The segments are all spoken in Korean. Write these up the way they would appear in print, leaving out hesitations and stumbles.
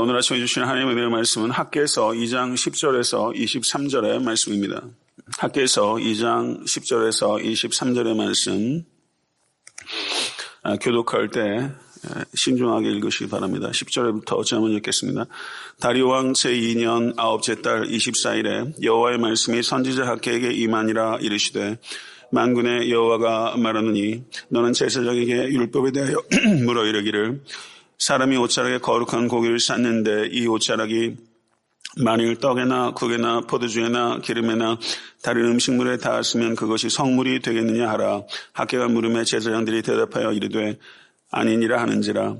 오늘 아침에 주신 하나님의 은혜의 말씀은 학개서 2장 10절에서 23절의 말씀입니다. 학개서 2장 10절에서 23절의 말씀, 교독할 때 신중하게 읽으시기 바랍니다. 10절부터 제가 먼저 읽겠습니다. 다리오 왕 제2년 아홉째 달 24일에 여호와의 말씀이 선지자 학개에게 임하니라. 이르시되 만군의 여호와가 말하노니 너는 제사장에게 율법에 대하여 물어 이르기를 사람이 옷자락에 거룩한 고기를 쌓는데 이 옷자락이 만일 떡에나 국에나 포도주에나 기름에나 다른 음식물에 닿았으면 그것이 성물이 되겠느냐 하라. 학개가 물음에 제사장들이 대답하여 이르되 아니니라 하는지라.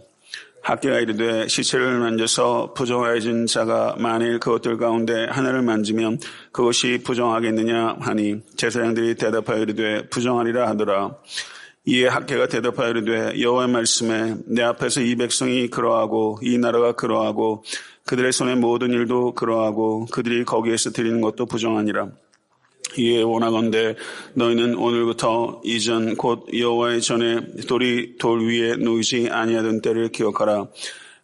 학개가 이르되 시체를 만져서 부정하여진 자가 만일 그것들 가운데 하나를 만지면 그것이 부정하겠느냐 하니 제사장들이 대답하여 이르되 부정하리라 하더라. 이에 학개가 대답하여 이르되 여호와의 말씀에 내 앞에서 이 백성이 그러하고 이 나라가 그러하고 그들의 손의 모든 일도 그러하고 그들이 거기에서 드리는 것도 부정하니라. 이에 원하건대 너희는 오늘부터 이전 곧 여호와의 전에 돌이 돌 위에 놓이지 아니하던 때를 기억하라.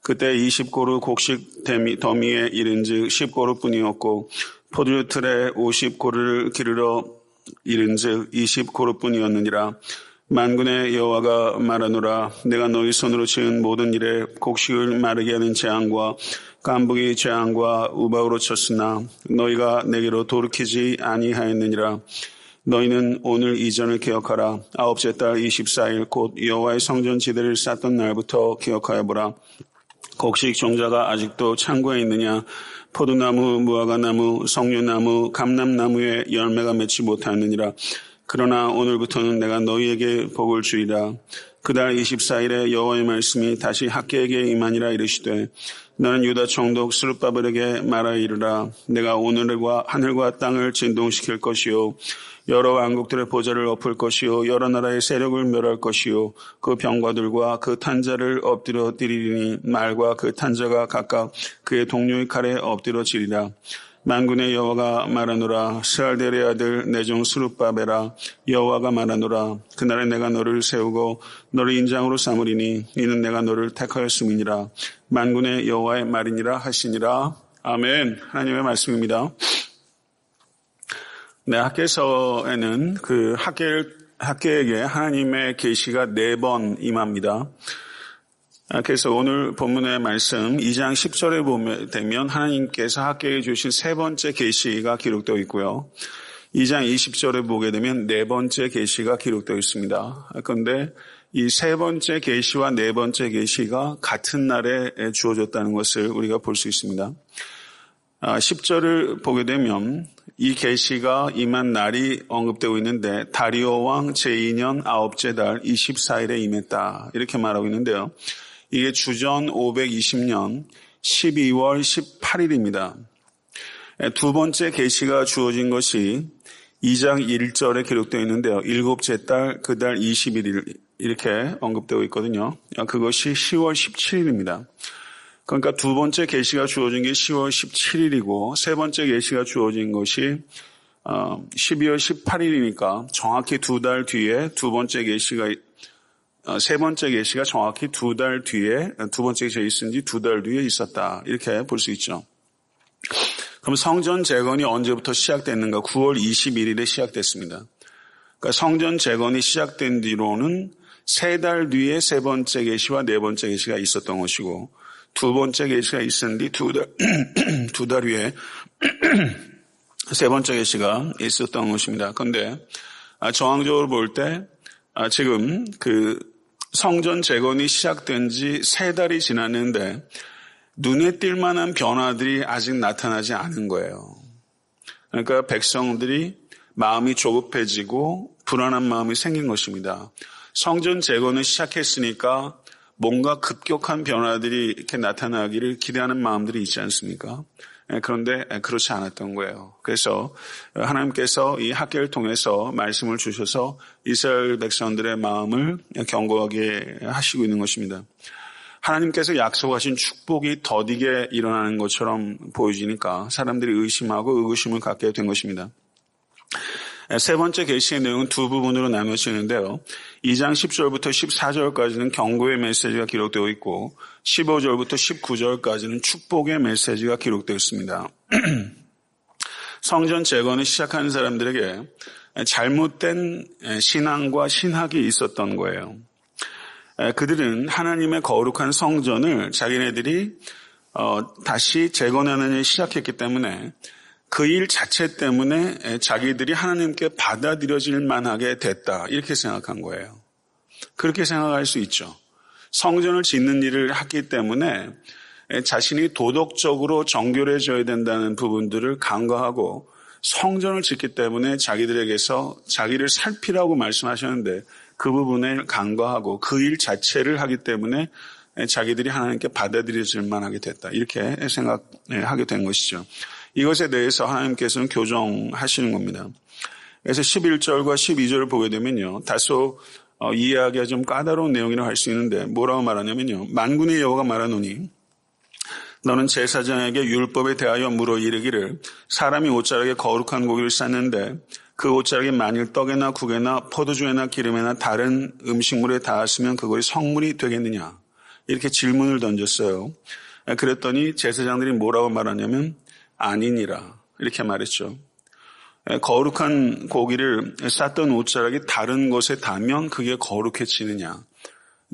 그때 20고루 곡식 더미에 이른즉 10고루뿐이었고 포도주 틀에 50고루를 기르러 이른즉 20고루뿐이었느니라. 만군의 여호와가 말하노라. 내가 너희 손으로 지은 모든 일에 곡식을 마르게 하는 재앙과 깐부기 재앙과 우박으로 쳤으나 너희가 내게로 돌이키지 아니하였느니라. 너희는 오늘 이전을 기억하라. 아홉째 달 24일 곧 여호와의 성전 지대를 쌓던 날부터 기억하여 보라. 곡식 종자가 아직도 창고에 있느냐? 포도나무, 무화과나무, 석류나무, 감람나무에 열매가 맺지 못하였느니라. 그러나 오늘부터는 내가 너희에게 복을 주리라. 그달 24일에 여호와의 말씀이 다시 학개에게 임하니라. 이르시되 너는 유다 총독 스룹바벨에게 말하여 이르라. 내가 오늘과 하늘과 땅을 진동시킬 것이요 여러 왕국들의 보좌를 엎을 것이요 여러 나라의 세력을 멸할 것이요 그 병과들과 그 탄자를 엎드려 드리리니 말과 그 탄자가 각각 그의 동료의 칼에 엎드려지리라. 만군의 여호와가 말하노라. 스알델의 아들 내 종 스룹바벨아, 여호와가 말하노라. 그날에 내가 너를 세우고 너를 인장으로 삼으리니 이는 내가 너를 택하였음이니라. 만군의 여호와의 말이니라 하시니라. 아멘. 하나님의 말씀입니다. 네, 학개서에는 그 학개에게 하나님의 계시가 4번 임합니다. 그래서 오늘 본문의 말씀 2장 10절에 보면 되면 하나님께서 학개에게 주신 3번째 계시가 기록되어 있고요. 2장 20절에 보게 되면 4번째 계시가 기록되어 있습니다. 그런데 이 3번째 계시와 4번째 계시가 같은 날에 주어졌다는 것을 우리가 볼 수 있습니다. 10절을 보게 되면 이 계시가 임한 날이 언급되고 있는데 다리오 왕 제2년 아홉째 달 24일에 임했다. 이렇게 말하고 있는데요. 이게 주전 520년 12월 18일입니다. 두 번째 계시가 주어진 것이 2장 1절에 기록되어 있는데요. 7째 달 그 달 21일 이렇게 언급되고 있거든요. 그것이 10월 17일입니다. 그러니까 두 번째 계시가 주어진 게 10월 17일이고 세 번째 계시가 주어진 것이 12월 18일이니까 정확히 2달 뒤에 두 번째 계시가 세 번째 계시가 정확히 2달 뒤에 두 번째 계시가 있은 지 2달 뒤에 있었다. 이렇게 볼 수 있죠. 그럼 성전 재건이 언제부터 시작됐는가? 9월 21일에 시작됐습니다. 그러니까 성전 재건이 시작된 뒤로는 3달 뒤에 세 번째 계시와 네 번째 계시가 있었던 것이고 두 번째 계시가 있은 뒤 2달 후에 세 번째 계시가 있었던 것입니다. 그런데 정황적으로 볼 때 지금 그 성전 재건이 시작된 지 3달이 지났는데 눈에 띌 만한 변화들이 아직 나타나지 않은 거예요. 그러니까 백성들이 마음이 조급해지고 불안한 마음이 생긴 것입니다. 성전 재건을 시작했으니까 뭔가 급격한 변화들이 이렇게 나타나기를 기대하는 마음들이 있지 않습니까? 그런데 그렇지 않았던 거예요. 그래서 하나님께서 이 학개를 통해서 말씀을 주셔서 이스라엘 백성들의 마음을 견고하게 하시고 있는 것입니다. 하나님께서 약속하신 축복이 더디게 일어나는 것처럼 보여지니까 사람들이 의심하고 의구심을 갖게 된 것입니다. 세 번째 계시의 내용은 두 부분으로 나누어지는데요. 2장 10절부터 14절까지는 경고의 메시지가 기록되어 있고 15절부터 19절까지는 축복의 메시지가 기록되어 있습니다. 성전 재건을 시작하는 사람들에게 잘못된 신앙과 신학이 있었던 거예요. 그들은 하나님의 거룩한 성전을 자기네들이 다시 재건하는 일을 시작했기 때문에 그 일 자체 때문에 자기들이 하나님께 받아들여질 만하게 됐다. 이렇게 생각한 거예요. 그렇게 생각할 수 있죠. 성전을 짓는 일을 했기 때문에 자신이 도덕적으로 정결해져야 된다는 부분들을 간과하고 성전을 짓기 때문에 자기들에게서 자기를 살피라고 말씀하셨는데 그 부분을 간과하고 그 일 자체를 하기 때문에 자기들이 하나님께 받아들여질 만하게 됐다. 이렇게 생각하게 된 것이죠. 이것에 대해서 하나님께서는 교정하시는 겁니다. 그래서 11절과 12절을 보게 되면요. 다소 이해하기가 좀 까다로운 내용이라고 할 수 있는데 뭐라고 말하냐면요. 만군의 여호와가 말하노니 너는 제사장에게 율법에 대하여 물어 이르기를 사람이 옷자락에 거룩한 고기를 쌌는데 그 옷자락이 만일 떡에나 국에나 포도주에나 기름에나 다른 음식물에 닿았으면 그것이 성물이 되겠느냐. 이렇게 질문을 던졌어요. 그랬더니 제사장들이 뭐라고 말하냐면 아니니라 이렇게 말했죠. 거룩한 고기를 쌌던 옷자락이 다른 것에 닿으면 그게 거룩해지느냐.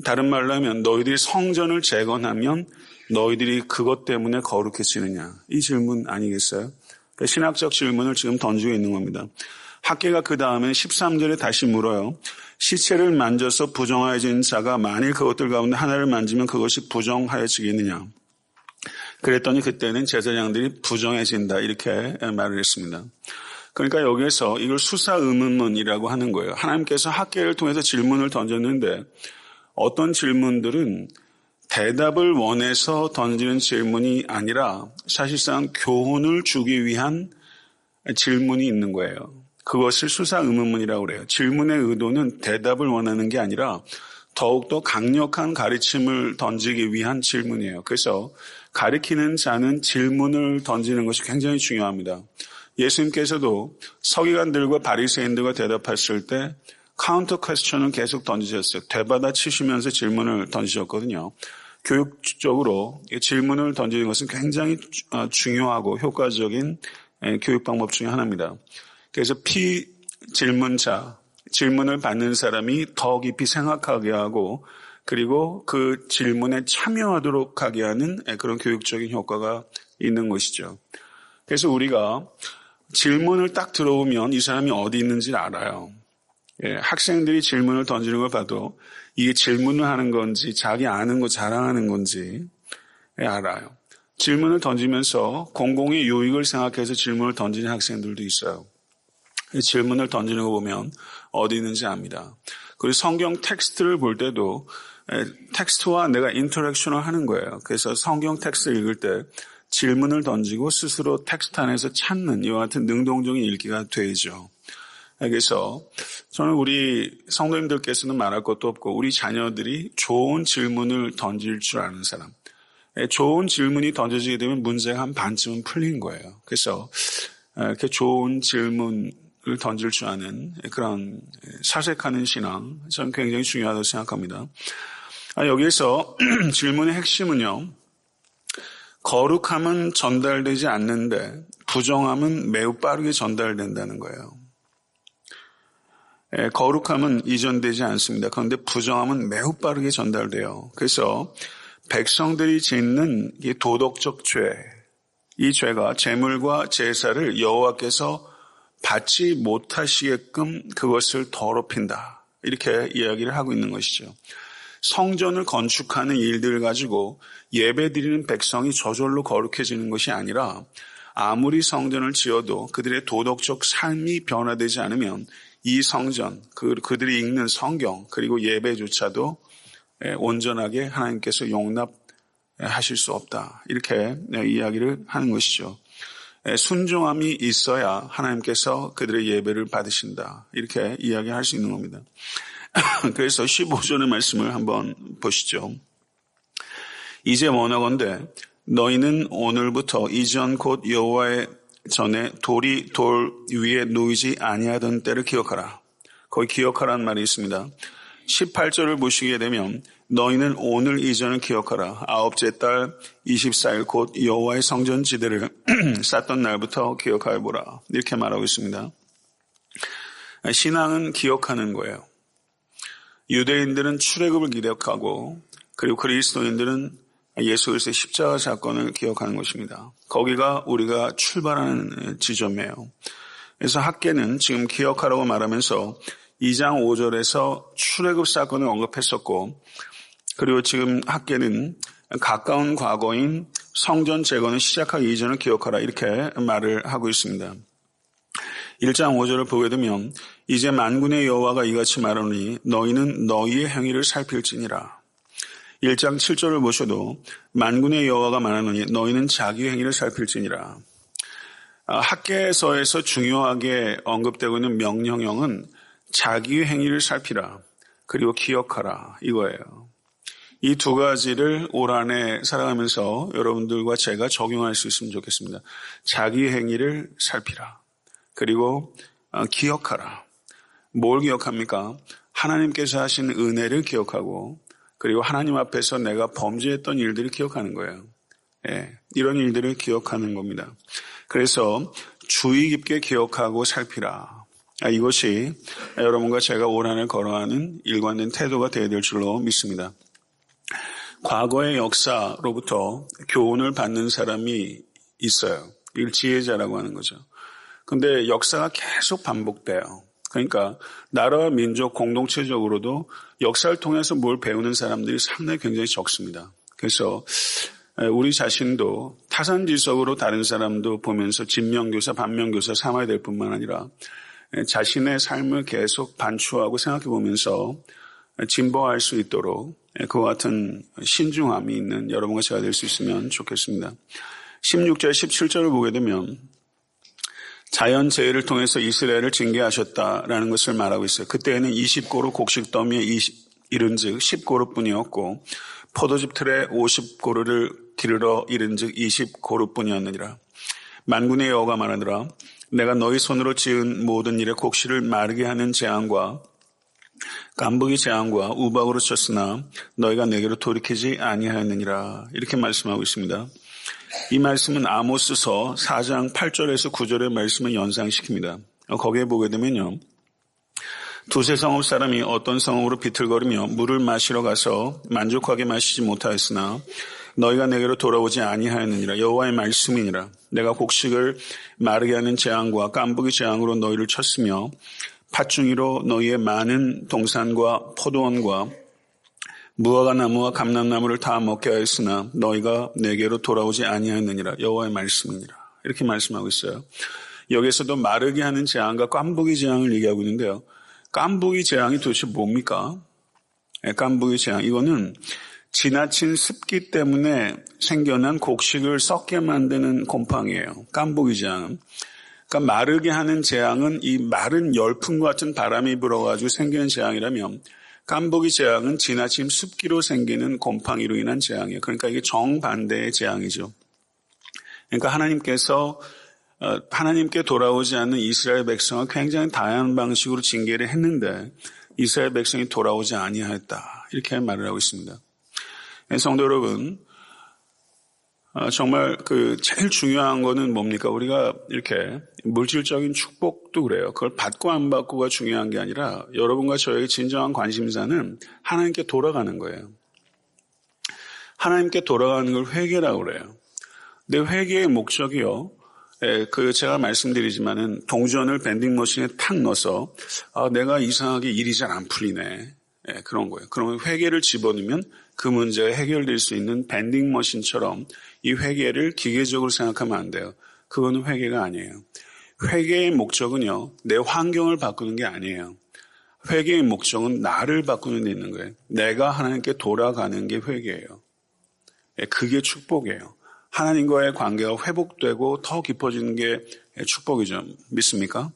다른 말로 하면 너희들이 성전을 재건하면 너희들이 그것 때문에 거룩해지느냐. 이 질문 아니겠어요? 신학적 질문을 지금 던지고 있는 겁니다. 학계가 그 다음에 13절에 다시 물어요. 시체를 만져서 부정하여진 자가 만일 그것들 가운데 하나를 만지면 그것이 부정하여지겠느냐. 그랬더니 그때는 제사장들이 부정해진다 이렇게 말을 했습니다. 그러니까 여기에서 이걸 수사의문문이라고 하는 거예요. 하나님께서 학계를 통해서 질문을 던졌는데 어떤 질문들은 대답을 원해서 던지는 질문이 아니라 사실상 교훈을 주기 위한 질문이 있는 거예요. 그것을 수사의문문이라고 그래요. 질문의 의도는 대답을 원하는 게 아니라 더욱더 강력한 가르침을 던지기 위한 질문이에요. 그래서 가르치는 자는 질문을 던지는 것이 굉장히 중요합니다. 예수님께서도 서기관들과 바리새인들과 대답했을 때 카운터 퀘스천을 계속 던지셨어요. 되받아 치시면서 질문을 던지셨거든요. 교육적으로 질문을 던지는 것은 굉장히 중요하고 효과적인 교육 방법 중에 하나입니다. 그래서 피질문자, 질문을 받는 사람이 더 깊이 생각하게 하고 그리고 그 질문에 참여하도록 하게 하는 그런 교육적인 효과가 있는 것이죠. 그래서 우리가 질문을 딱 들어오면 이 사람이 어디 있는지를 알아요. 학생들이 질문을 던지는 걸 봐도 이게 질문을 하는 건지 자기 아는 거 자랑하는 건지 알아요. 질문을 던지면서 공공의 유익을 생각해서 질문을 던지는 학생들도 있어요. 질문을 던지는 거 보면 어디 있는지 압니다. 그리고 성경 텍스트를 볼 때도 텍스트와 내가 인터랙션을 하는 거예요. 그래서 성경 텍스트를 읽을 때 질문을 던지고 스스로 텍스트 안에서 찾는 이와 같은 능동적인 읽기가 되죠. 그래서 저는 우리 성도님들께서는 말할 것도 없고 우리 자녀들이 좋은 질문을 던질 줄 아는 사람. 좋은 질문이 던져지게 되면 문제가 한 반쯤은 풀린 거예요. 그래서 이렇게 좋은 질문을 던질 줄 아는 그런 사색하는 신앙 저는 굉장히 중요하다고 생각합니다. 여기에서 질문의 핵심은요. 거룩함은 전달되지 않는데 부정함은 매우 빠르게 전달된다는 거예요. 거룩함은 이전되지 않습니다. 그런데 부정함은 매우 빠르게 전달돼요. 그래서 백성들이 짓는 이 도덕적 죄, 이 죄가 제물과 제사를 여호와께서 받지 못하시게끔 그것을 더럽힌다. 이렇게 이야기를 하고 있는 것이죠. 성전을 건축하는 일들을 가지고 예배드리는 백성이 저절로 거룩해지는 것이 아니라 아무리 성전을 지어도 그들의 도덕적 삶이 변화되지 않으면 이 성전, 그들이 읽는 성경 그리고 예배조차도 온전하게 하나님께서 용납하실 수 없다. 이렇게 이야기를 하는 것이죠. 순종함이 있어야 하나님께서 그들의 예배를 받으신다. 이렇게 이야기할 수 있는 겁니다. 그래서 15절의 말씀을 한번 보시죠. 이제 원하건대 너희는 오늘부터 이전 곧 여호와의 전에 돌이 돌 위에 놓이지 아니하던 때를 기억하라. 거기 기억하라는 말이 있습니다. 18절을 보시게 되면 너희는 오늘 이전을 기억하라. 아홉째 달 24일 곧 여호와의 성전 지대를 쌓던 날부터 기억하여 보라. 이렇게 말하고 있습니다. 신앙은 기억하는 거예요. 유대인들은 출애굽을 기억하고 그리고 그리스도인들은 예수 그리스도의 십자가 사건을 기억하는 것입니다. 거기가 우리가 출발하는 지점이에요. 그래서 학계는 지금 기억하라고 말하면서 2장 5절에서 출애굽 사건을 언급했었고 그리고 지금 학계는 가까운 과거인 성전 재건을 시작하기 이전을 기억하라 이렇게 말을 하고 있습니다. 1장 5절을 보게 되면 이제 만군의 여호와가 이같이 말하노니 너희는 너희의 행위를 살필지니라. 1장 7절을 보셔도 만군의 여호와가 말하노니 너희는 자기의 행위를 살필지니라. 학계서에서 중요하게 언급되고 있는 명령형은 자기의 행위를 살피라 그리고 기억하라 이거예요. 이 두 가지를 올 한해 살아가면서 여러분들과 제가 적용할 수 있으면 좋겠습니다. 자기의 행위를 살피라 그리고 기억하라. 뭘 기억합니까? 하나님께서 하신 은혜를 기억하고 그리고 하나님 앞에서 내가 범죄했던 일들을 기억하는 거예요. 이런 일들을 기억하는 겁니다. 그래서 주의 깊게 기억하고 살피라. 이것이 여러분과 제가 올 한해 걸어가는 일관된 태도가 되어야 될 줄로 믿습니다. 과거의 역사로부터 교훈을 받는 사람이 있어요. 이걸 지혜자라고 하는 거죠. 근데 역사가 계속 반복돼요. 그러니까 나라와 민족 공동체적으로도 역사를 통해서 뭘 배우는 사람들이 상당히 굉장히 적습니다. 그래서 우리 자신도 타산지석으로 다른 사람도 보면서 진명교사, 반면교사 삼아야 될 뿐만 아니라 자신의 삶을 계속 반추하고 생각해 보면서 진보할 수 있도록 그와 같은 신중함이 있는 여러분과 제가 될 수 있으면 좋겠습니다. 16절, 17절을 보게 되면 자연재해를 통해서 이스라엘을 징계하셨다라는 것을 말하고 있어요. 그때에는 20고루 곡식 더미에 이른즉 10고루뿐이었고 포도즙 틀에 50고루를 기르러 이른즉 20고루뿐이었느니라. 만군의 여호와가 말하더라. 내가 너희 손으로 지은 모든 일에 곡식을 마르게 하는 재앙과 깐부기 재앙과 우박으로 쳤으나 너희가 내게로 돌이키지 아니하였느니라. 이렇게 말씀하고 있습니다. 이 말씀은 아모스서 4장 8절에서 9절의 말씀을 연상시킵니다. 거기에 보게 되면요. 두세 성읍 사람이 어떤 성읍으로 비틀거리며 물을 마시러 가서 만족하게 마시지 못하였으나 너희가 내게로 돌아오지 아니하였느니라. 여호와의 말씀이니라. 내가 곡식을 마르게 하는 재앙과 깐부기 재앙으로 너희를 쳤으며 팥중이로 너희의 많은 동산과 포도원과 무화과나무와 감람나무를 다 먹게 하였으나 너희가 내게로 돌아오지 아니하였느니라. 여호와의 말씀이니라. 이렇게 말씀하고 있어요. 여기에서도 마르게 하는 재앙과 깐부기 재앙을 얘기하고 있는데요. 깐부기 재앙이 도대체 뭡니까? 깐부기 재앙. 이거는 지나친 습기 때문에 생겨난 곡식을 썩게 만드는 곰팡이에요. 깐부기 재앙은. 그러니까 마르게 하는 재앙은 이 마른 열풍 같은 바람이 불어가지고 생기는 재앙이라면 깐부기 재앙은 지나친 습기로 생기는 곰팡이로 인한 재앙이에요. 그러니까 이게 정반대의 재앙이죠. 그러니까 하나님께서 하나님께 돌아오지 않는 이스라엘 백성을 굉장히 다양한 방식으로 징계를 했는데 이스라엘 백성이 돌아오지 아니하였다. 이렇게 말을 하고 있습니다. 성도 여러분, 정말 제일 중요한 거는 뭡니까? 우리가 이렇게 물질적인 축복도 그래요. 그걸 받고 안 받고가 중요한 게 아니라 여러분과 저의 진정한 관심사는 하나님께 돌아가는 거예요. 하나님께 돌아가는 걸 회개라고 그래요. 근데 회개의 목적이요. 제가 말씀드리지만은 동전을 밴딩머신에 탁 넣어서 내가 이상하게 일이 잘 안 풀리네. 그런 거예요. 그러면 회개를 집어넣으면 그 문제가 해결될 수 있는 밴딩머신처럼 이 회개를 기계적으로 생각하면 안 돼요. 그거는 회개가 아니에요. 회개의 목적은요. 내 환경을 바꾸는 게 아니에요. 회개의 목적은 나를 바꾸는 데 있는 거예요. 내가 하나님께 돌아가는 게 회개예요. 그게 축복이에요. 하나님과의 관계가 회복되고 더 깊어지는 게 축복이죠. 믿습니까?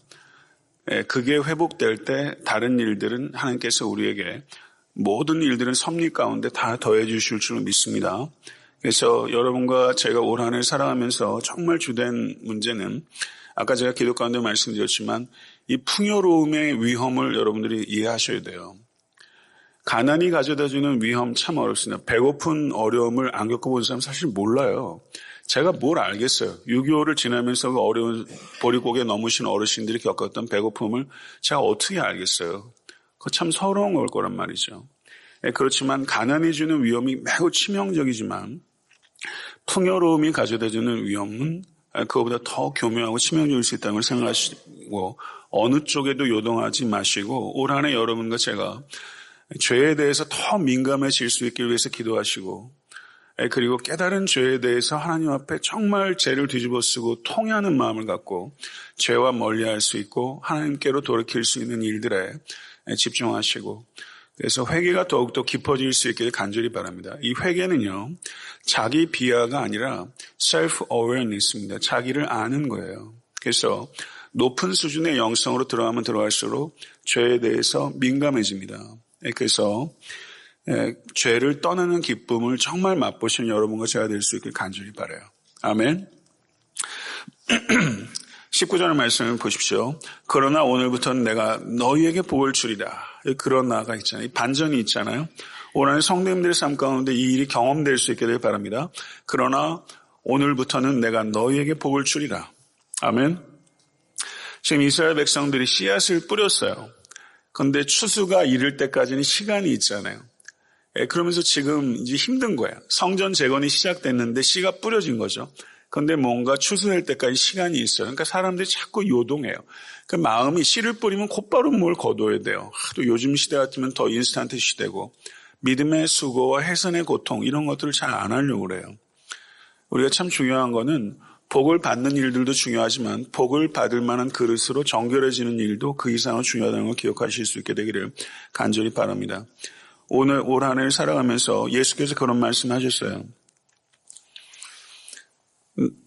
그게 회복될 때 다른 일들은 하나님께서 우리에게 모든 일들은 섭리 가운데 다 더해 주실 줄 믿습니다. 그래서 여러분과 제가 올 한 해 살아가면서 정말 주된 문제는 아까 제가 기도 가운데 말씀드렸지만 이 풍요로움의 위험을 여러분들이 이해하셔야 돼요. 가난이 가져다주는 위험 참 어렵습니다. 배고픈 어려움을 안 겪어본 사람 사실 몰라요. 제가 뭘 알겠어요. 6.25를 지나면서 그 어려운 보릿고개 넘으신 어르신들이 겪었던 배고픔을 제가 어떻게 알겠어요. 그거 참 서러운 걸 거란 말이죠. 그렇지만 가난이 주는 위험이 매우 치명적이지만 풍요로움이 가져다주는 위험은 그거보다 더 교묘하고 치명적일 수 있다는 걸 생각하시고 어느 쪽에도 요동하지 마시고 올 한 해 여러분과 제가 죄에 대해서 더 민감해질 수 있기 위해서 기도하시고 그리고 깨달은 죄에 대해서 하나님 앞에 정말 죄를 뒤집어쓰고 통회하는 마음을 갖고 죄와 멀리할 수 있고 하나님께로 돌이킬 수 있는 일들에 집중하시고 그래서 회개가 더욱더 깊어질 수 있기를 간절히 바랍니다. 이 회개는요. 자기 비하가 아니라 self-awareness입니다. 자기를 아는 거예요. 그래서 높은 수준의 영성으로 들어가면 들어갈수록 죄에 대해서 민감해집니다. 그래서 죄를 떠나는 기쁨을 정말 맛보시는 여러분과 제가 될 수 있길 간절히 바라요. 아멘. 19절 말씀을 보십시오. 그러나 오늘부터는 내가 너희에게 복을 주리라. 그러나가 있잖아요. 반전이 있잖아요. 올 한 해 성도님들의 삶 가운데 이 일이 경험될 수 있게 되길 바랍니다. 그러나 오늘부터는 내가 너희에게 복을 주리라. 아멘. 지금 이스라엘 백성들이 씨앗을 뿌렸어요. 그런데 추수가 이를 때까지는 시간이 있잖아요. 그러면서 지금 이제 힘든 거예요. 성전 재건이 시작됐는데 씨가 뿌려진 거죠. 그런데 뭔가 추수할 때까지 시간이 있어요. 그러니까 사람들이 자꾸 요동해요. 그 마음이 씨를 뿌리면 곧바로 뭘 거둬야 돼요. 또 요즘 시대 같으면 더 인스턴트 시대고 믿음의 수고와 해선의 고통 이런 것들을 잘 안 하려고 그래요. 우리가 참 중요한 거는 복을 받는 일들도 중요하지만 복을 받을 만한 그릇으로 정결해지는 일도 그 이상으로 중요하다는 걸 기억하실 수 있게 되기를 간절히 바랍니다. 오늘 올 한 해를 살아가면서 예수께서 그런 말씀하셨어요.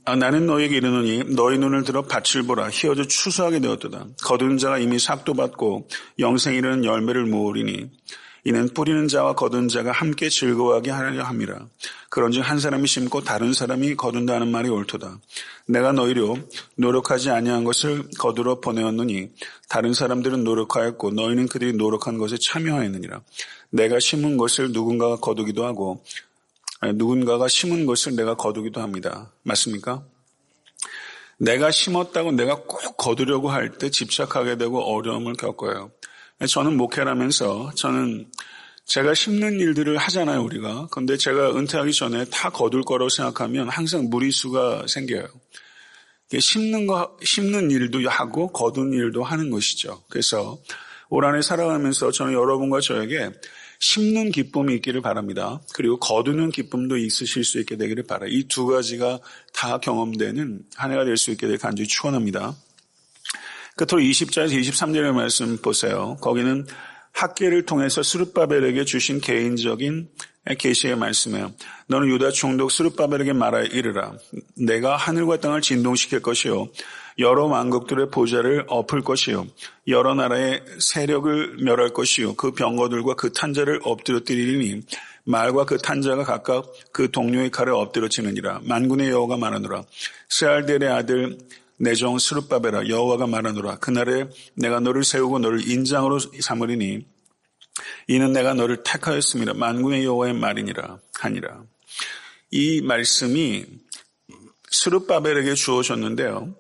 나는 너희에게 이르노니 너희 눈을 들어 밭을 보라. 희어져 추수하게 되었도다. 거두는 자가 이미 삭도 받고 영생에 이르는 열매를 모으리니 이는 뿌리는 자와 거두는 자가 함께 즐거워하게 하려 함이라. 그런즉 한 사람이 심고 다른 사람이 거둔다는 말이 옳도다. 내가 너희로 노력하지 아니한 것을 거두러 보내었느니 다른 사람들은 노력하였고 너희는 그들이 노력한 것에 참여하였느니라. 내가 심은 것을 누군가가 거두기도 하고 누군가가 심은 것을 내가 거두기도 합니다. 맞습니까? 내가 심었다고 내가 꼭 거두려고 할 때 집착하게 되고 어려움을 겪어요. 저는 목회를 하면서 저는 제가 심는 일들을 하잖아요, 우리가. 그런데 제가 은퇴하기 전에 다 거둘 거라고 생각하면 항상 무리수가 생겨요. 심는 일도 하고 거둔 일도 하는 것이죠. 그래서 올 한 해 살아가면서 저는 여러분과 저에게 심는 기쁨이 있기를 바랍니다. 그리고 거두는 기쁨도 있으실 수 있게 되기를 바라요. 이 두 가지가 다 경험되는 한 해가 될 수 있게 되길 간절히 축원합니다. 끝으로 20절에서 23절의 말씀 보세요. 거기는 학계를 통해서 스룹바벨에게 주신 개인적인 계시의 말씀이에요. 너는 유다 총독 스룹바벨에게 말하여 이르라. 내가 하늘과 땅을 진동시킬 것이요 여러 왕국들의 보좌를 엎을 것이요 여러 나라의 세력을 멸할 것이요 그 병거들과 그 탄자를 엎드려뜨리리니 말과 그 탄자가 각각 그 동료의 칼을 엎드려치느니라. 만군의 여호와가 말하노라. 스알델의 아들 내 종 스룹바벨아 여호와가 말하노라. 그날에 내가 너를 세우고 너를 인장으로 삼으리니 이는 내가 너를 택하였습니다. 만군의 여호와의 말이니라 하니라. 이 말씀이 스룹바벨에게 주어졌는데요.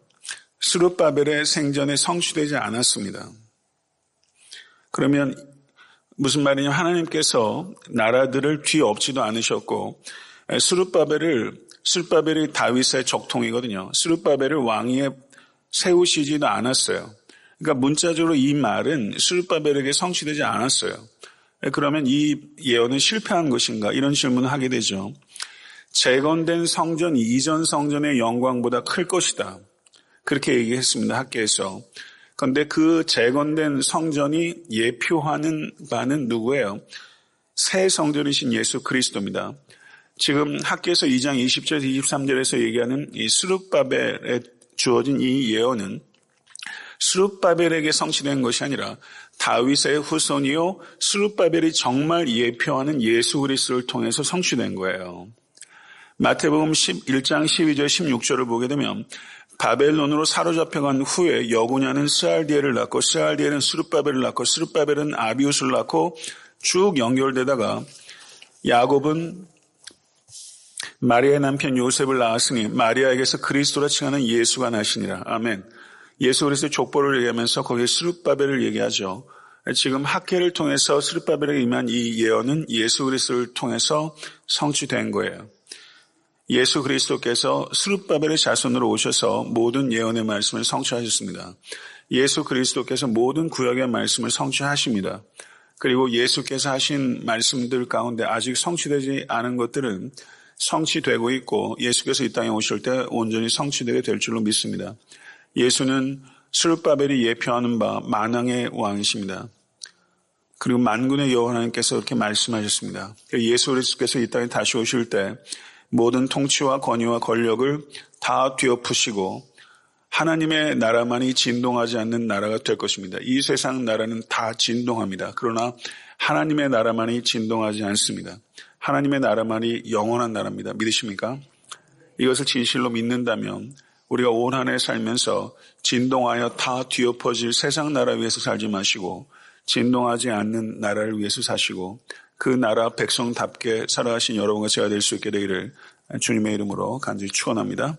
스룹바벨의 생전에 성취되지 않았습니다. 그러면 무슨 말이냐면 하나님께서 나라들을 뒤엎지도 않으셨고 스룹바벨이 다윗의 적통이거든요. 스룹바벨을 왕위에 세우시지도 않았어요. 그러니까 문자적으로 이 말은 스룹바벨에게 성취되지 않았어요. 그러면 이 예언은 실패한 것인가? 이런 질문을 하게 되죠. 재건된 성전 이전 성전의 영광보다 클 것이다. 그렇게 얘기했습니다. 학계에서. 그런데 그 재건된 성전이 예표하는 바는 누구예요? 새 성전이신 예수 그리스도입니다. 지금 학계에서 2장 20절에서 23절에서 얘기하는 이 스룹바벨에 주어진 이 예언은 스룹바벨에게 성취된 것이 아니라 다윗의 후손이요 스룹바벨이 정말 예표하는 예수 그리스도를 통해서 성취된 거예요. 마태복음 11장 12절 16절을 보게 되면 바벨론으로 사로잡혀간 후에 여구냐는 스알디엘을 낳고 스알디엘은 스룹바벨을 낳고 스룹바벨은 아비웃을 낳고 쭉 연결되다가 야곱은 마리아의 남편 요셉을 낳았으니 마리아에게서 그리스도라 칭하는 예수가 나시니라. 아멘. 예수 그리스도의 족보를 얘기하면서 거기에 스룹바벨을 얘기하죠. 지금 학계를 통해서 스룹바벨에 임한 이 예언은 예수 그리스도를 통해서 성취된 거예요. 예수 그리스도께서 스룹바벨의 자손으로 오셔서 모든 예언의 말씀을 성취하셨습니다. 예수 그리스도께서 모든 구약의 말씀을 성취하십니다. 그리고 예수께서 하신 말씀들 가운데 아직 성취되지 않은 것들은 성취되고 있고 예수께서 이 땅에 오실 때 온전히 성취되게 될 줄로 믿습니다. 예수는 스룹바벨이 예표하는 바 만왕의 왕이십니다. 그리고 만군의 여호와 하나님께서 이렇게 말씀하셨습니다. 예수 그리스도께서 이 땅에 다시 오실 때 모든 통치와 권위와 권력을 다 뒤엎으시고 하나님의 나라만이 진동하지 않는 나라가 될 것입니다. 이 세상 나라는 다 진동합니다. 그러나 하나님의 나라만이 진동하지 않습니다. 하나님의 나라만이 영원한 나라입니다. 믿으십니까? 이것을 진실로 믿는다면 우리가 온 한 해 살면서 진동하여 다 뒤엎어질 세상 나라 위해서 살지 마시고 진동하지 않는 나라를 위해서 사시고 그 나라 백성답게 살아가신 여러분과 제가 될 수 있게 되기를 주님의 이름으로 간절히 축원합니다.